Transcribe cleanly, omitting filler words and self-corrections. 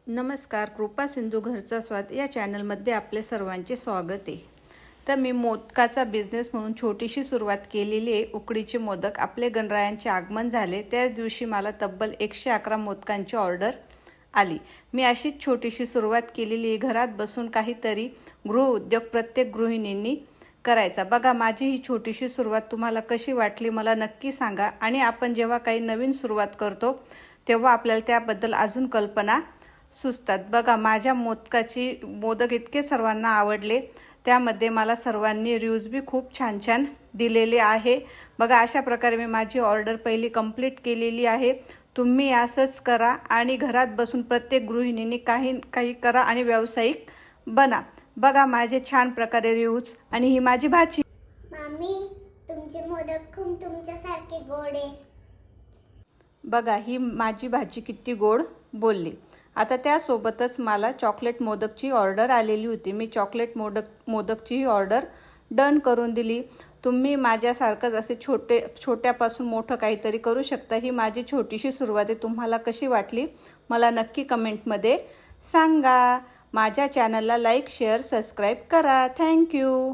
नमस्कार, कृपा सिंधू घरचा स्वाद या चॅनलमध्ये आपले सर्वांचे स्वागत आहे। तर मी मोदकाचा बिझनेस म्हणून छोटीशी सुरुवात केलेली आहे। उकडीचे मोदक आपले गणरायांचे आगमन झाले त्याच दिवशी मला तब्बल 111 मोदकांची ऑर्डर आली। मी अशीच छोटीशी सुरुवात केलेली आहे। घरात बसून काहीतरी गृहउद्योग प्रत्येक गृहिणींनी करायचा। बघा, माझी ही छोटीशी सुरुवात तुम्हाला कशी वाटली मला नक्की सांगा। आणि आपण जेव्हा काही नवीन सुरुवात करतो तेव्हा आपल्याला त्याबद्दल अजून कल्पना सुचतात। बघा, माझ्या मोदक इतके सर्वांना आवडले, त्यामध्ये मला सर्वांनी रिव्ह्यूज बी खूप छान छान दिलेले आहे। बघा, अशा प्रकारे मी माझी ऑर्डर पहिली कंप्लीट केलेली आहे। तुम्ही असंच करा आणि घरात बसून प्रत्येक गृहिणींनी काही करा आणि व्यावसायिक बना। बघा माझे छान प्रकारे रिव्ह्यूज। आणि ही माझी भाची। मामी, तुमचे मोदक खूप तुमच्यासारखे गोड आहे। बघा, ही माझी भाची किती गोड बोलली। आता त्यासोबतच मला चॉकलेट मोदकची ऑर्डर आलेली होती। मी चॉकलेट मोदकची ऑर्डर डन करून दिली। तुम्ही माझ्यासारखंच असे छोट्यापासून मोठं काहीतरी करू शकता। ही माझी छोटीशी सुरुवात आहे। तुम्हाला कशी वाटली मला नक्की कमेंटमध्ये सांगा। माझ्या चॅनलला लाईक, शेअर, सबस्क्राईब करा। थँक्यू।